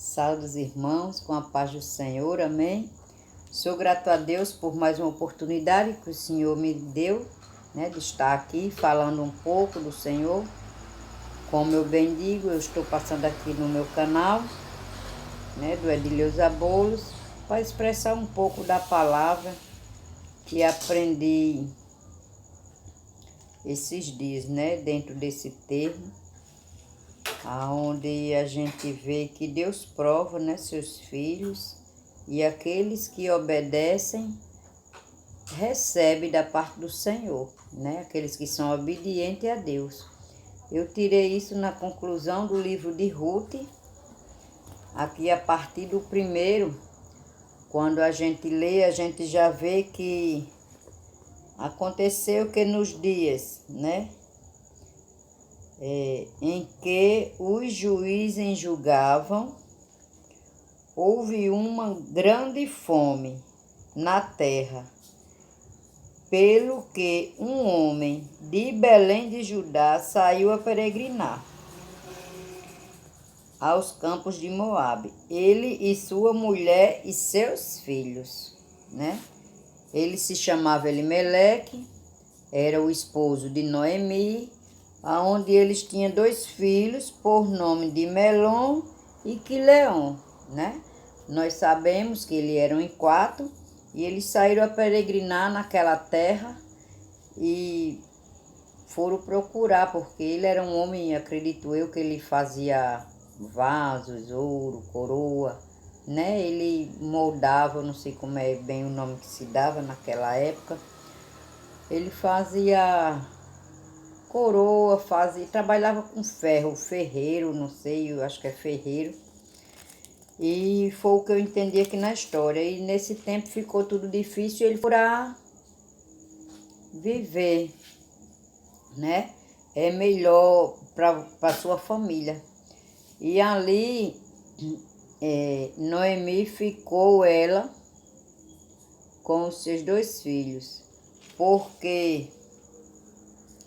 Saudos irmãos, com a paz do Senhor, amém. Sou grato a Deus por mais uma oportunidade que o Senhor me deu, de estar aqui falando um pouco do Senhor. Como eu bem digo, eu estou passando aqui no meu canal, do Edileuza Bolos, para expressar um pouco da palavra que aprendi esses dias, dentro desse termo, aonde a gente vê que Deus prova, seus filhos, e aqueles que obedecem recebem da parte do Senhor, aqueles que são obedientes a Deus. Eu tirei isso na conclusão do livro de Ruth, aqui a partir do primeiro, quando a gente lê, a gente já vê que aconteceu que nos dias, em que os juízes julgavam, houve uma grande fome na terra, pelo que um homem de Belém de Judá saiu a peregrinar aos campos de Moabe, ele e sua mulher e seus filhos, Ele se chamava Elimeleque, era o esposo de Noemi, aonde eles tinham 2 filhos, por nome de Melom e Quileom, Nós sabemos que eles eram em 4, e eles saíram a peregrinar naquela terra e foram procurar, porque ele era um homem, acredito eu, que ele fazia vasos, ouro, coroa, Ele moldava, não sei como é bem o nome que se dava naquela época. Ele fazia coroa, trabalhava com ferro, ferreiro, não sei, eu acho que é ferreiro. E foi o que eu entendi aqui na história. E nesse tempo ficou tudo difícil, ele foi para viver, É melhor para sua família. E ali, Noemi ficou ela com os seus 2 filhos. Porque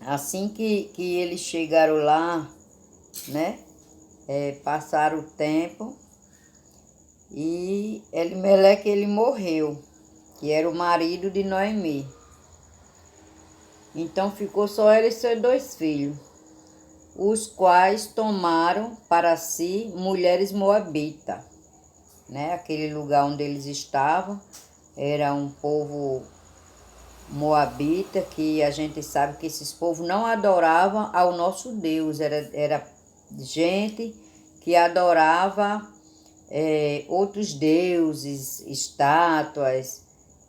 assim que eles chegaram lá, passaram o tempo, e Elimeleque ele morreu, que era o marido de Noemi. Então ficou só ela e seus 2 filhos, os quais tomaram para si mulheres moabitas, Aquele lugar onde eles estavam era um povo moabita, que a gente sabe que esses povos não adoravam ao nosso Deus, era gente que adorava outros deuses, estátuas,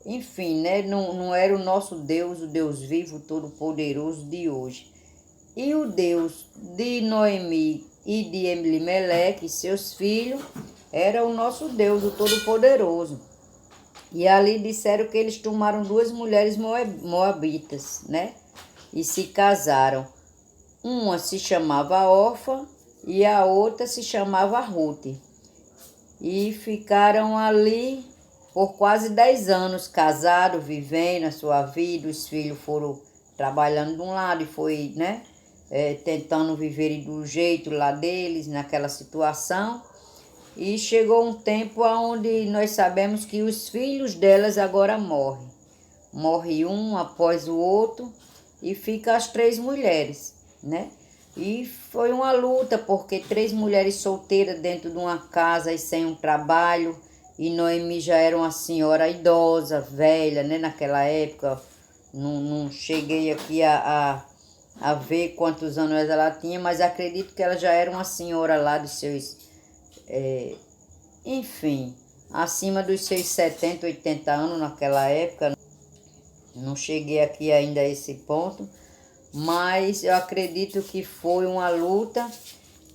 enfim, não era o nosso Deus, o Deus vivo, todo-poderoso de hoje. E o Deus de Noemi e de Elimeleque, seus filhos, era o nosso Deus, o todo-poderoso. E ali disseram que eles tomaram 2 mulheres moabitas, E se casaram. Uma se chamava Orfa e a outra se chamava Ruth. E ficaram ali por quase 10 anos, casados, vivendo a sua vida. Os filhos foram trabalhando de um lado e foi, tentando viver do jeito lá deles, naquela situação. E chegou um tempo onde nós sabemos que os filhos delas agora morrem. Morre um após o outro e fica as 3 mulheres, E foi uma luta, porque 3 mulheres solteiras dentro de uma casa e sem um trabalho. E Noemi já era uma senhora idosa, velha, naquela época. Não cheguei aqui a ver quantos anos ela tinha, mas acredito que ela já era uma senhora lá dos seus... enfim, acima dos seus 70, 80 anos naquela época. Não cheguei aqui ainda a esse ponto, mas eu acredito que foi uma luta,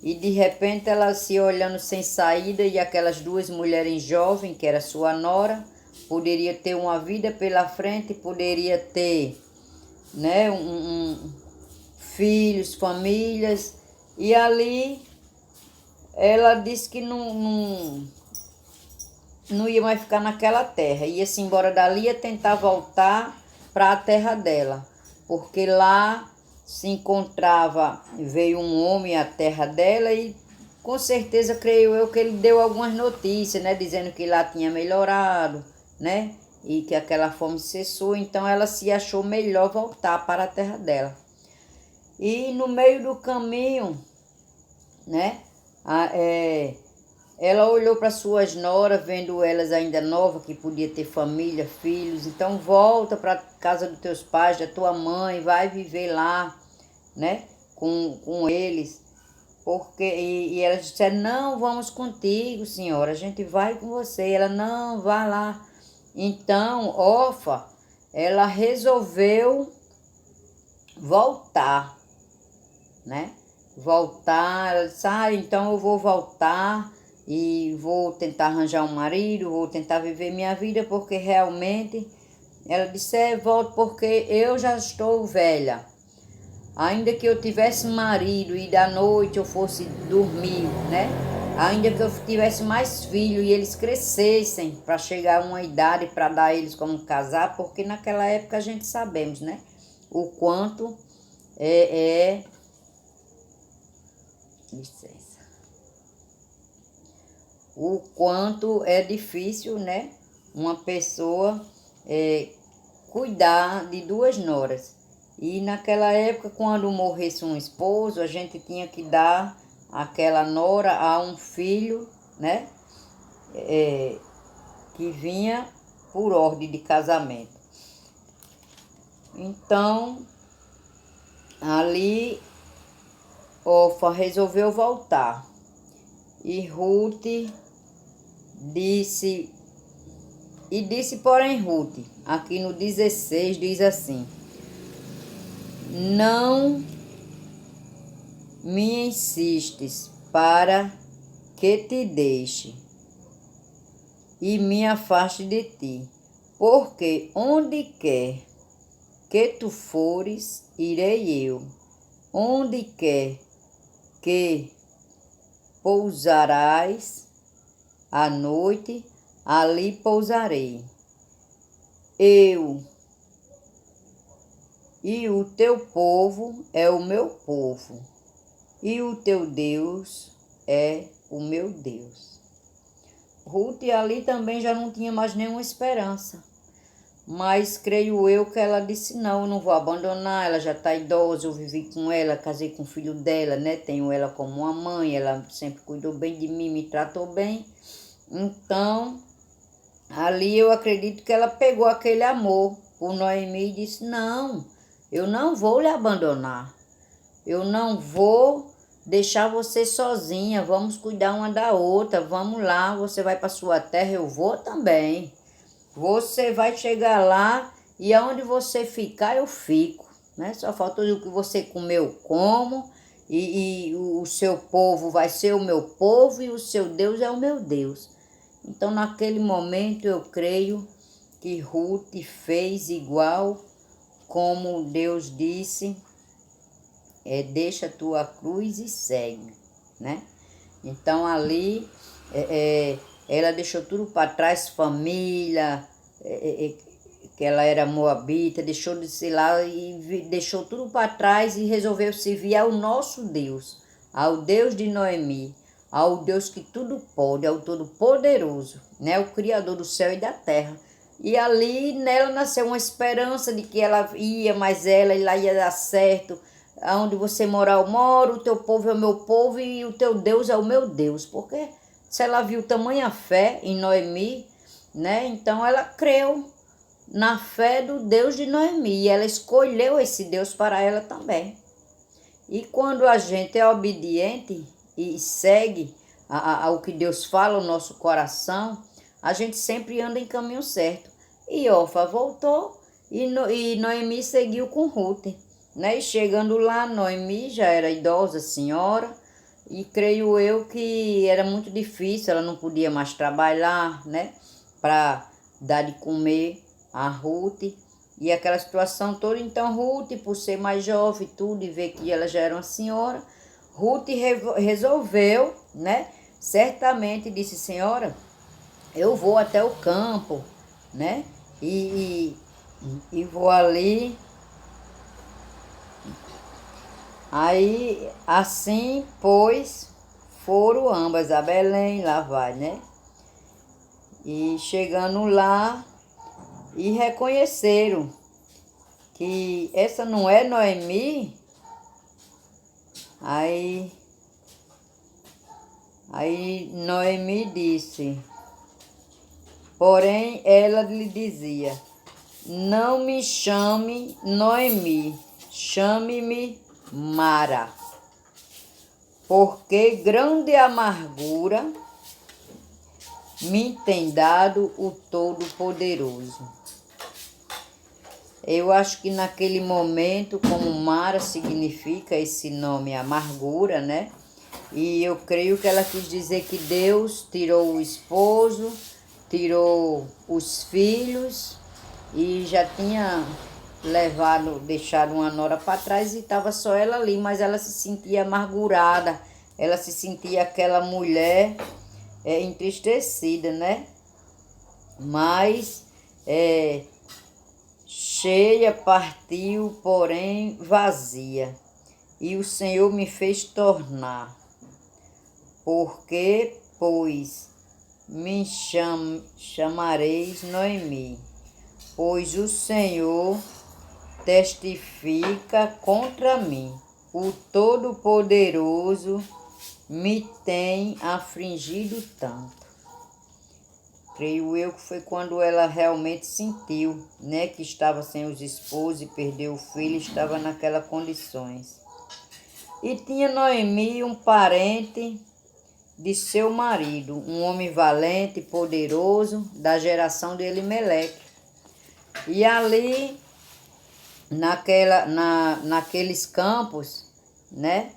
e de repente ela se olhando sem saída, e aquelas 2 mulheres jovens, que era sua nora, poderia ter uma vida pela frente, poderia ter filhos, famílias, e ali ela disse que não ia mais ficar naquela terra, ia-se embora dali, ia tentar voltar para a terra dela, porque lá se encontrava, veio um homem à terra dela e com certeza, creio eu, que ele deu algumas notícias, né? Dizendo que lá tinha melhorado, né? E que aquela fome cessou, então ela se achou melhor voltar para a terra dela. E no meio do caminho, né? Ela olhou para suas noras, vendo elas ainda novas, que podia ter família, filhos. Então volta para a casa dos teus pais, da tua mãe, vai viver lá, né? Com eles. E elas disseram, não, vamos contigo, senhora, a gente vai com você. Ela, não, vá lá. Então, Orfa, ela resolveu voltar, né? Voltar, ela disse, então eu vou voltar e vou tentar arranjar um marido, vou tentar viver minha vida, porque realmente, ela disse, volto porque eu já estou velha. Ainda que eu tivesse marido e da noite eu fosse dormir, né? Ainda que eu tivesse mais filhos e eles crescessem para chegar a uma idade para dar eles como casar, porque naquela época a gente sabemos, né? O quanto licença. O quanto é difícil, né? Uma pessoa cuidar de duas noras. E naquela época, quando morresse um esposo, a gente tinha que dar aquela nora a um filho, né? Que vinha por ordem de casamento. Então, ali, Orfa resolveu voltar. E Ruth disse, porém, Ruth, aqui no 16 diz assim, não me insistes para que te deixe e me afaste de ti, porque onde quer que tu fores, irei eu. Onde quer que pousarás à noite, ali pousarei. Eu e o teu povo é o meu povo, e o teu Deus é o meu Deus. Ruth ali também já não tinha mais nenhuma esperança, mas creio eu que ela disse, não, eu não vou abandonar, ela já está idosa, eu vivi com ela, casei com o filho dela, né? Tenho ela como uma mãe, ela sempre cuidou bem de mim, me tratou bem. Então, ali eu acredito que ela pegou aquele amor por Noemi e disse, não, eu não vou lhe abandonar. Eu não vou deixar você sozinha. Vamos cuidar uma da outra. Vamos lá, você vai para sua terra, eu vou também. Você vai chegar lá e aonde você ficar, eu fico, né? Só faltou o que você comeu, eu como. E o seu povo vai ser o meu povo e o seu Deus é o meu Deus. Então, naquele momento, eu creio que Ruth fez igual como Deus disse, deixa a tua cruz e segue, né? Então, ali, ela deixou tudo para trás, família, que ela era moabita, deixou de ser lá e deixou tudo para trás e resolveu servir ao nosso Deus, ao Deus de Noemi, ao Deus que tudo pode, ao Todo-Poderoso, né? O Criador do céu e da terra. E ali nela nasceu uma esperança de que ela ia, mas ela e lá ia dar certo. Aonde você morar, eu moro, o teu povo é o meu povo e o teu Deus é o meu Deus. Porque se ela viu tamanha fé em Noemi, né? Então ela creu na fé do Deus de Noemi e ela escolheu esse Deus para ela também. E quando a gente é obediente e segue ao que Deus fala no nosso coração, a gente sempre anda em caminho certo. E Orfa voltou e Noemi seguiu com Ruth, né? E chegando lá, Noemi já era idosa, senhora, e creio eu que era muito difícil, ela não podia mais trabalhar, né? Para dar de comer a Ruth. E aquela situação toda, então Ruth, por ser mais jovem e tudo, e ver que ela já era uma senhora, Ruth resolveu, né? Certamente disse, senhora, eu vou até o campo, né? E vou ali. Aí, assim, pois, foram ambas a Belém, lá vai, né? E chegando lá, e reconheceram que essa não é Noemi. Aí Noemi disse, porém ela lhe dizia, não me chame Noemi, chame-me Mara, porque grande amargura me tem dado o Todo-Poderoso. Eu acho que naquele momento, como Mara significa esse nome amargura, né? E eu creio que ela quis dizer que Deus tirou o esposo, tirou os filhos e já tinha deixado uma nora para trás e estava só ela ali, mas ela se sentia amargurada, ela se sentia aquela mulher entristecida, né? Mas cheia partiu, porém vazia, e o Senhor me fez tornar. Porque, pois, me chamareis Noemi, pois o Senhor testifica contra mim. O Todo-Poderoso me tem afligido tanto. Creio eu que foi quando ela realmente sentiu, né, que estava sem os esposos e perdeu o filho, estava naquelas condições. E tinha Noemi um parente de seu marido, um homem valente e poderoso da geração de Elimeleque. E ali, naqueles campos, né,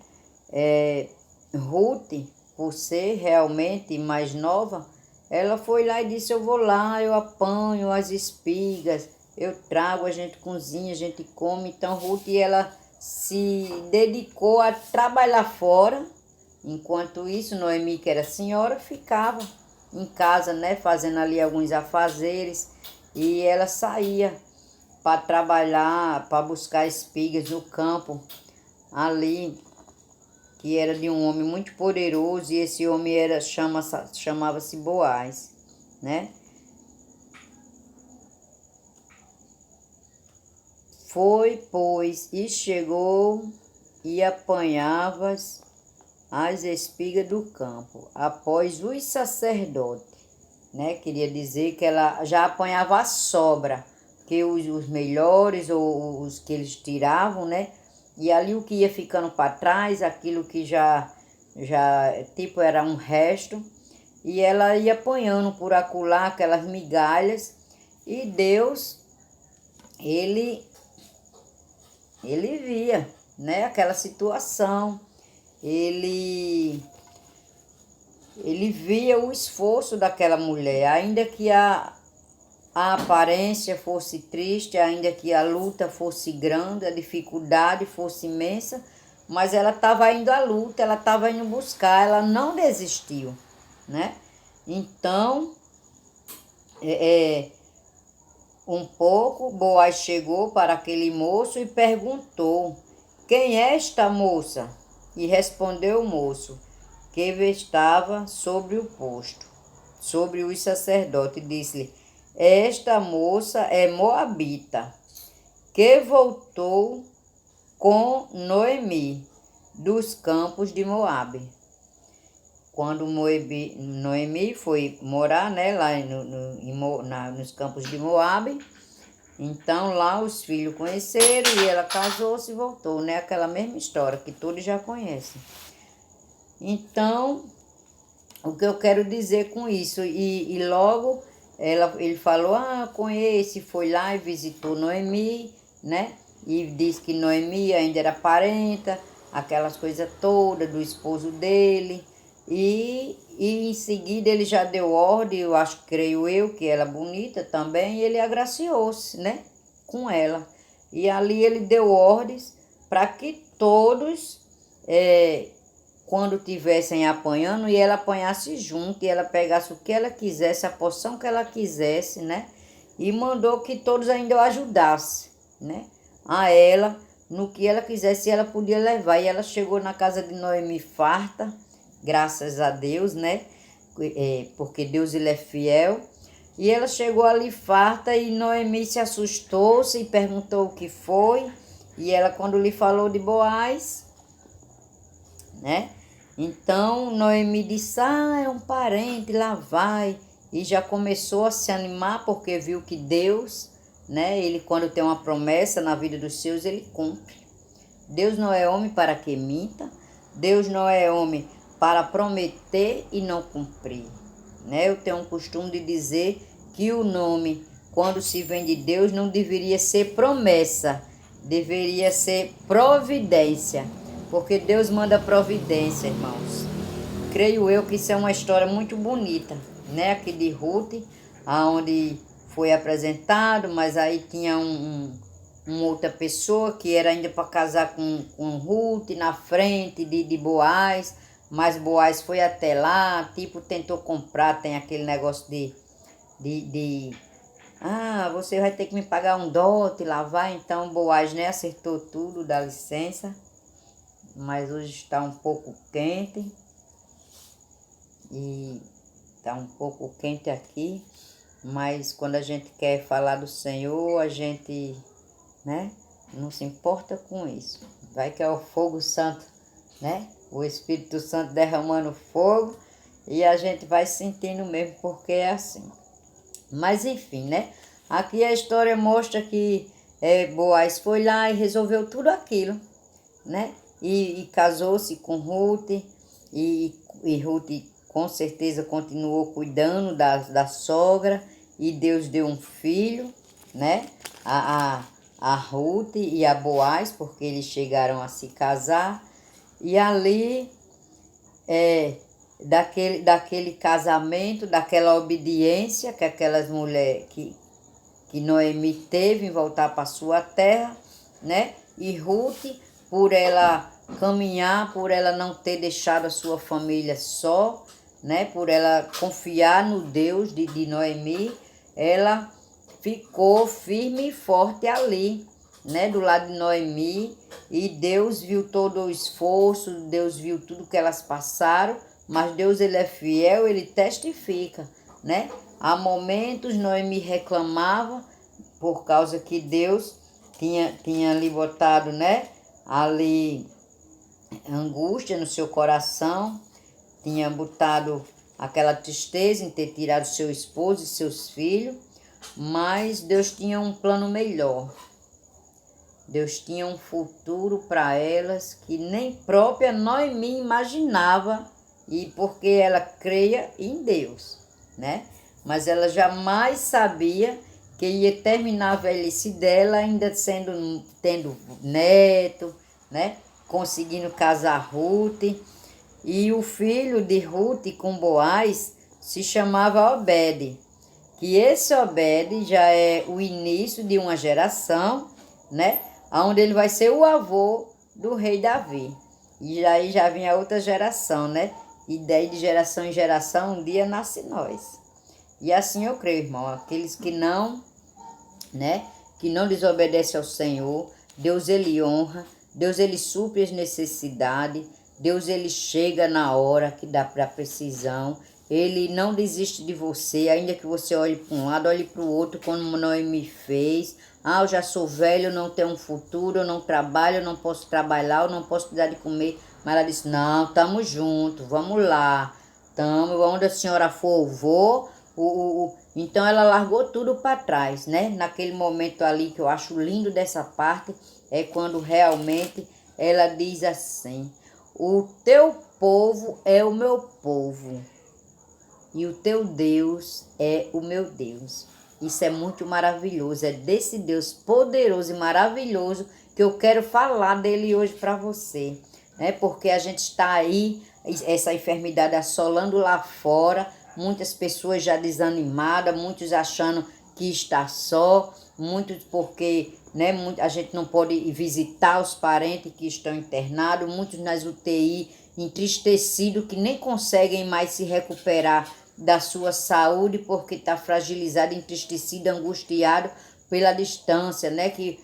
Ruth, por ser realmente mais nova, ela foi lá e disse, eu vou lá, eu apanho as espigas, eu trago, a gente cozinha, a gente come. Então Ruth, ela se dedicou a trabalhar fora. Enquanto isso, Noemi, que era senhora, ficava em casa, né, fazendo ali alguns afazeres. E ela saía para trabalhar, para buscar espigas no campo, ali, que era de um homem muito poderoso, e esse homem chamava-se Boaz, né? Foi, pois, e chegou e apanhava as espigas do campo, após os sacerdotes, né? Queria dizer que ela já apanhava a sobra, que os melhores, ou os que eles tiravam, né? E ali o que ia ficando para trás, aquilo que já tipo era um resto, e ela ia apanhando por acolá aquelas migalhas, e Deus, ele via, né, aquela situação, ele via o esforço daquela mulher, ainda que a aparência fosse triste, ainda que a luta fosse grande, a dificuldade fosse imensa, mas ela estava indo à luta, ela estava indo buscar, ela não desistiu, né? Então, um pouco, Boaz chegou para aquele moço e perguntou, quem é esta moça? E respondeu o moço, que estava sobre o posto, sobre os sacerdotes, disse-lhe, esta moça é moabita, que voltou com Noemi, dos campos de Moabe. Quando Noemi foi morar, né, lá nos campos de Moabe, então lá os filhos conheceram e ela casou-se e voltou, né? Aquela mesma história que todos já conhecem. Então, o que eu quero dizer com isso? E logo ele falou, conhece, foi lá e visitou Noemi, né? E disse que Noemi ainda era parenta, aquelas coisas todas do esposo dele. E em seguida ele já deu ordem, creio eu, que ela é bonita também, e ele agraciou-se, né, com ela. E ali ele deu ordens para que todos, quando tivessem apanhando, e ela apanhasse junto, e ela pegasse o que ela quisesse, a porção que ela quisesse, né, e mandou que todos ainda o ajudassem, né, a ela, no que ela quisesse, ela podia levar. E ela chegou na casa de Noemi farta, graças a Deus, né? Porque Deus ele é fiel. E ela chegou ali farta e Noemi se assustou-se e perguntou o que foi. E ela, quando lhe falou de Boaz, né? Então Noemi disse, é um parente, lá vai. E já começou a se animar porque viu que Deus, né? Ele quando tem uma promessa na vida dos seus, ele cumpre. Deus não é homem para que minta. Deus não é homem para prometer e não cumprir. Né? Eu tenho um costume de dizer que o nome, quando se vem de Deus, não deveria ser promessa, deveria ser providência, porque Deus manda providência, irmãos. Creio eu que isso é uma história muito bonita, né? Aqui de Ruth, aonde foi apresentado, mas aí tinha uma outra pessoa que era ainda para casar com Ruth na frente de Boaz, mas Boaz foi até lá, tipo, tentou comprar, tem aquele negócio você vai ter que me pagar um dote, lá vai. Então Boaz, né, acertou tudo, dá licença, mas hoje está um pouco quente, e está um pouco quente aqui, mas quando a gente quer falar do Senhor, a gente, né, não se importa com isso. Vai que é o fogo santo, né? O Espírito Santo derramando fogo e a gente vai sentindo mesmo, porque é assim. Mas enfim, né? Aqui a história mostra que Boaz foi lá e resolveu tudo aquilo, né? E casou-se com Ruth e Ruth com certeza continuou cuidando da sogra e Deus deu um filho, né? A Ruth e a Boaz, porque eles chegaram a se casar. E ali, daquele casamento, daquela obediência que aquelas mulheres, que Noemi teve em voltar para sua terra, né? E Ruth, por ela caminhar, por ela não ter deixado a sua família só, né? Por ela confiar no Deus de Noemi, ela ficou firme e forte ali, né? Do lado de Noemi, e Deus viu todo o esforço, Deus viu tudo que elas passaram, mas Deus ele é fiel, ele testifica, né? Há momentos Noemi reclamava por causa que Deus tinha lhe botado, né? Ali angústia no seu coração, tinha botado aquela tristeza em ter tirado seu esposo e seus filhos, mas Deus tinha um plano melhor. Deus tinha um futuro para elas que nem própria Noemi imaginava, e porque ela creia em Deus, né? Mas ela jamais sabia que ia terminar a velhice dela ainda tendo neto, né? Conseguindo casar Ruth. E o filho de Ruth com Boaz se chamava Obed, que esse Obed já é o início de uma geração, né? Onde ele vai ser o avô do rei Davi. E aí já vinha outra geração, né? E daí de geração em geração, um dia nasce nós. E assim eu creio, irmão, aqueles que não, né? Que não desobedecem ao Senhor, Deus ele honra, Deus ele supre as necessidades, Deus ele chega na hora que dá para precisão. Ele não desiste de você, ainda que você olhe para um lado, olhe para o outro, como Noemi fez. Eu já sou velho, não tenho um futuro, eu não trabalho, eu não posso trabalhar, eu não posso dar de comer. Mas ela disse, não, estamos juntos, vamos lá. Onde a senhora for, eu vou. Então ela largou tudo para trás, né? Naquele momento ali que eu acho lindo dessa parte, é quando realmente ela diz assim, o teu povo é o meu povo e o teu Deus é o meu Deus. Isso é muito maravilhoso, é desse Deus poderoso e maravilhoso que eu quero falar dele hoje para você, né? Porque a gente está aí, essa enfermidade assolando lá fora, muitas pessoas já desanimadas, muitos achando que está só, muitos porque, né, a gente não pode visitar os parentes que estão internados, muitos nas UTI entristecidos que nem conseguem mais se recuperar da sua saúde porque está fragilizado, entristecido, angustiado pela distância, né? Que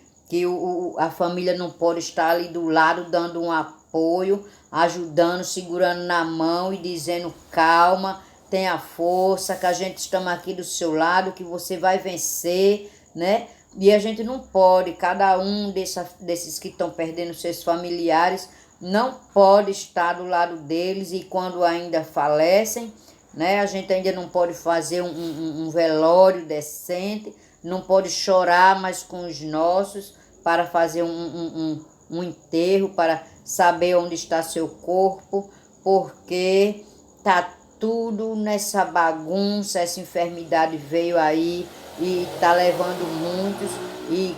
a família não pode estar ali do lado dando um apoio. ajudando, segurando na mão e dizendo calma, tenha força, que a gente estamos aqui do seu lado, que você vai vencer, né? E a gente não pode, cada um desses que estão perdendo seus familiares, não pode estar do lado deles e quando ainda falecem, né? A gente ainda não pode fazer um velório decente, não pode chorar mais com os nossos para fazer um enterro, para saber onde está seu corpo, porque tá tudo nessa bagunça, essa enfermidade veio aí e tá levando muitos e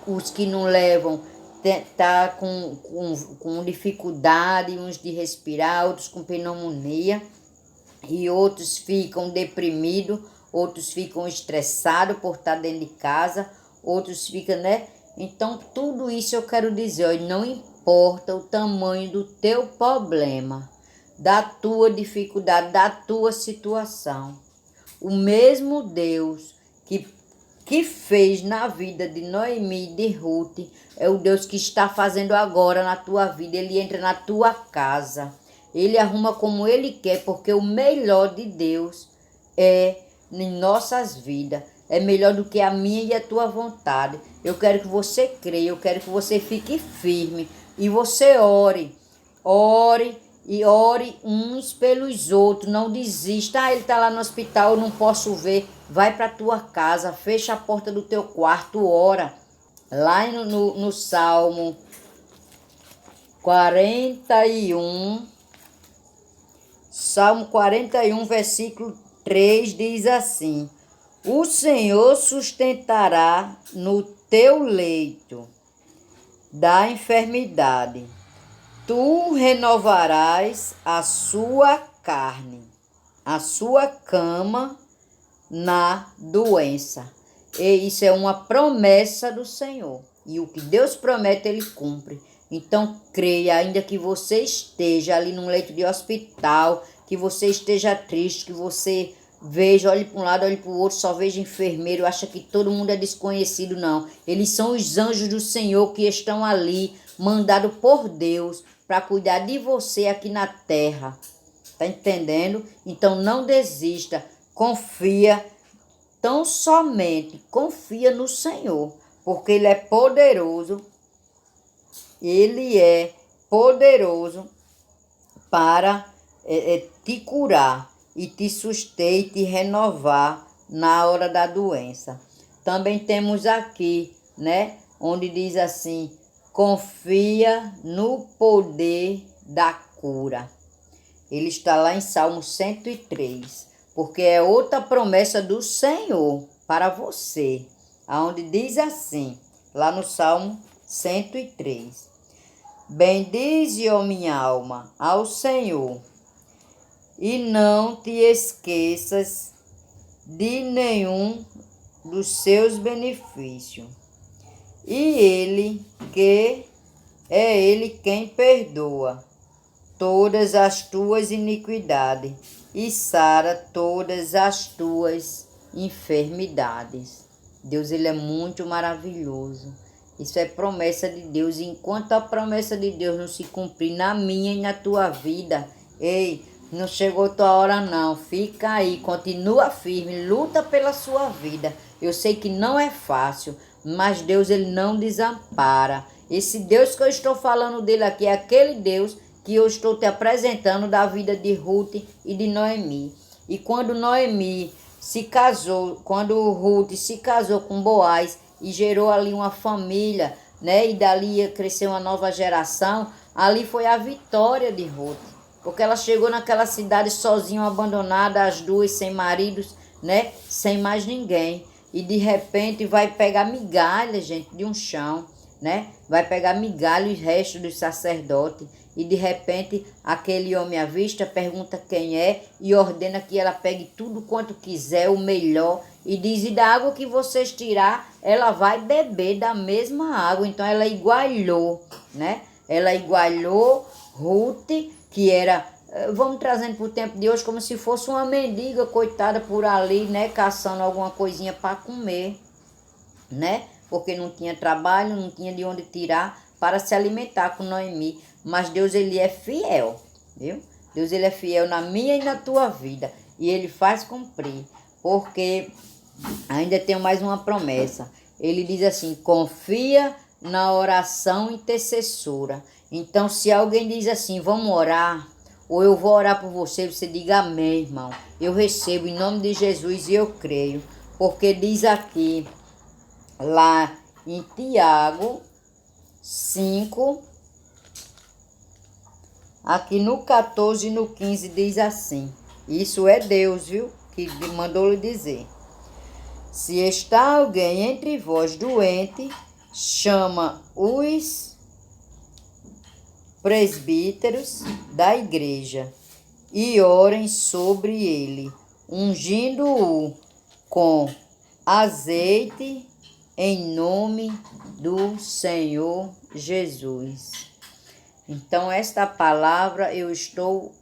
os que não levam tá com dificuldade, uns de respirar, outros com pneumonia e outros ficam deprimidos, outros ficam estressados por estar dentro de casa, outros ficam, né? Então, tudo isso eu quero dizer, ó, não importa o tamanho do teu problema, da tua dificuldade, da tua situação. O mesmo Deus que fez na vida de Noemi e de Ruth é o Deus que está fazendo agora na tua vida. Ele entra na tua casa. Ele arruma como Ele quer, porque o melhor de Deus é em nossas vidas. É melhor do que a minha e a tua vontade. Eu quero que você creia, eu quero que você fique firme. E você ore. Ore e ore uns pelos outros. Não desista. Ah, ele está lá no hospital, eu não posso ver. Vai para a tua casa, fecha a porta do teu quarto, ora. Lá no Salmo 41, Salmo 41, versículo 3 diz assim: o Senhor sustentará no teu leito da enfermidade, tu renovarás a sua carne, a sua cama na doença. E isso é uma promessa do Senhor. E o que Deus promete, Ele cumpre. Então, creia, ainda que você esteja ali num leito de hospital, que você esteja triste, que você veja, olhe para um lado, olhe para o outro, só veja enfermeiro, acha que todo mundo é desconhecido, não. Eles são os anjos do Senhor que estão ali, mandados por Deus, para cuidar de você aqui na terra. Tá entendendo? Então, não desista. Confia, tão somente confia no Senhor, porque Ele é poderoso para te curar e te suster e te renovar na hora da doença. Também temos aqui, né, onde diz assim, confia no poder da cura. Ele está lá em Salmo 103. Porque é outra promessa do Senhor para você, aonde diz assim, lá no Salmo 103. Bendize, ó minha alma, ao Senhor, e não te esqueças de nenhum dos seus benefícios. E Ele quem perdoa todas as tuas iniquidades e sara todas as tuas enfermidades. Deus, Ele é muito maravilhoso. Isso é promessa de Deus. E enquanto a promessa de Deus não se cumprir na minha e na tua vida, ei, não chegou tua hora não. Fica aí, continua firme, luta pela sua vida. Eu sei que não é fácil, mas Deus, Ele não desampara. Esse Deus que eu estou falando dele aqui é aquele Deus que eu estou te apresentando da vida de Ruth e de Noemi. E quando Ruth se casou com Boaz e gerou ali uma família, né? E dali ia crescer uma nova geração, ali foi a vitória de Ruth. Porque ela chegou naquela cidade sozinha, abandonada, as duas, sem maridos, né? Sem mais ninguém. E de repente vai pegar migalha, gente, de um chão, né? Vai pegar migalha e restos dos sacerdotes. E de repente aquele homem à vista pergunta quem é e ordena que ela pegue tudo quanto quiser, o melhor. E diz, e da água que vocês tirar, ela vai beber da mesma água. Então ela igualou, né? Ela igualou Ruth, que era, vamos trazendo para o tempo de hoje, como se fosse uma mendiga, coitada por ali, né? Caçando alguma coisinha para comer, né? Porque não tinha trabalho, não tinha de onde tirar para se alimentar com Noemi. mas Deus, ele é fiel, viu? Deus, ele é fiel na minha e na tua vida, e ele faz cumprir, porque ainda tenho mais uma promessa. Ele diz assim: confia na oração intercessora. Então, se alguém diz assim, vamos orar, ou eu vou orar por você, você diga amém, irmão. Eu recebo em nome de Jesus e eu creio. Porque diz aqui, lá em Tiago 5, aqui no 14 e no 15 diz assim. Isso é Deus, viu? Que mandou lhe dizer. Se está alguém entre vós doente, chama os presbíteros da igreja e orem sobre ele, ungindo-o com azeite em nome do Senhor Jesus. Então, esta palavra eu estou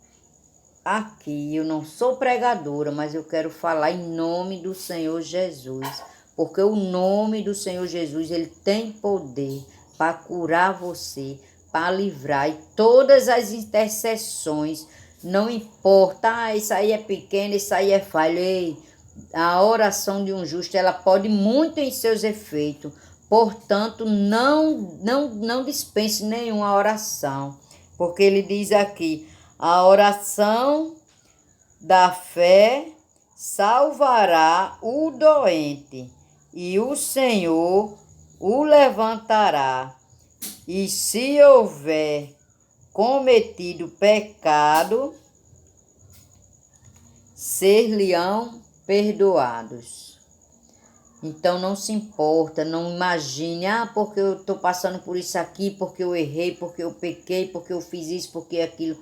aqui, eu não sou pregadora, mas eu quero falar em nome do Senhor Jesus, porque o nome do Senhor Jesus, ele tem poder para curar você, para livrar, e todas as intercessões, não importa, isso aí é pequeno, isso aí é falha, ei, a oração de um justo, ela pode muito em seus efeitos, portanto, não dispense nenhuma oração, porque ele diz aqui, a oração da fé salvará o doente, e o Senhor o levantará. E se houver cometido pecado, ser-lhe-ão perdoados. Então não se importa, não imagine, porque eu estou passando por isso aqui, porque eu errei, porque eu pequei, porque eu fiz isso, porque aquilo.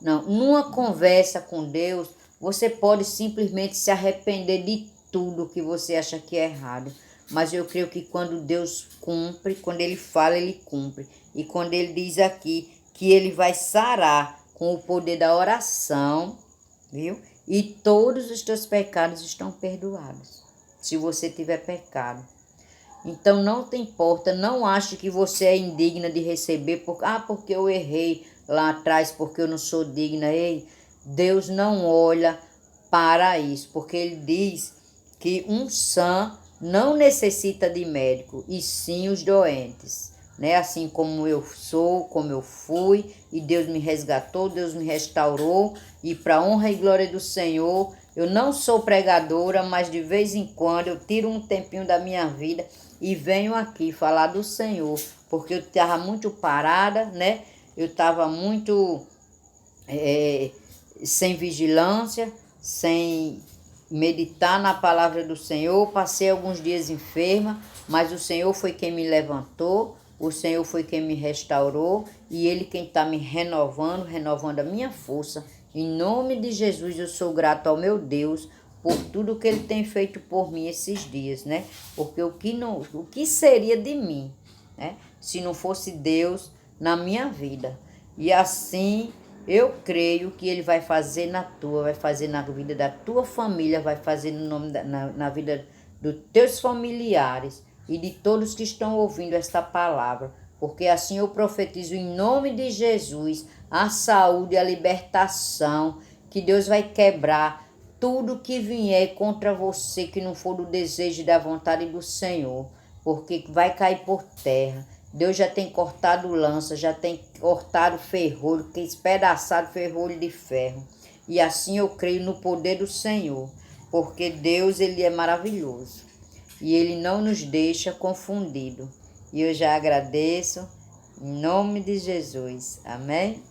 Não, numa conversa com Deus, você pode simplesmente se arrepender de tudo que você acha que é errado. Mas eu creio que quando Deus cumpre, quando Ele fala, Ele cumpre. E quando Ele diz aqui que Ele vai sarar com o poder da oração, viu? E todos os teus pecados estão perdoados, se você tiver pecado. Então não te importa, não ache que você é indigna de receber, porque eu errei lá atrás, porque eu não sou digna. Ei, Deus não olha para isso, porque Ele diz que um sã não necessita de médico, e sim os doentes, né? Assim como eu sou, como eu fui, e Deus me resgatou, Deus me restaurou, e para honra e glória do Senhor, eu não sou pregadora, mas de vez em quando eu tiro um tempinho da minha vida e venho aqui falar do Senhor, porque eu estava muito parada, né? Eu estava muito sem vigilância, sem meditar na palavra do Senhor. Passei alguns dias enferma, mas o Senhor foi quem me levantou, o Senhor foi quem me restaurou, e Ele quem está me renovando a minha força. Em nome de Jesus, eu sou grato ao meu Deus por tudo que Ele tem feito por mim esses dias, né? Porque o que seria de mim, né? Se não fosse Deus na minha vida. E assim eu creio que Ele vai fazer na tua, vai fazer na vida da tua família, vai fazer na vida dos teus familiares e de todos que estão ouvindo esta palavra. Porque assim eu profetizo em nome de Jesus a saúde, a libertação, que Deus vai quebrar tudo que vier contra você, que não for do desejo e da vontade do Senhor, porque vai cair por terra. Deus já tem cortado lança, já tem cortado ferrolho, despedaçado ferrolho de ferro. E assim eu creio no poder do Senhor, porque Deus, Ele é maravilhoso. E Ele não nos deixa confundido. E eu já agradeço, em nome de Jesus. Amém?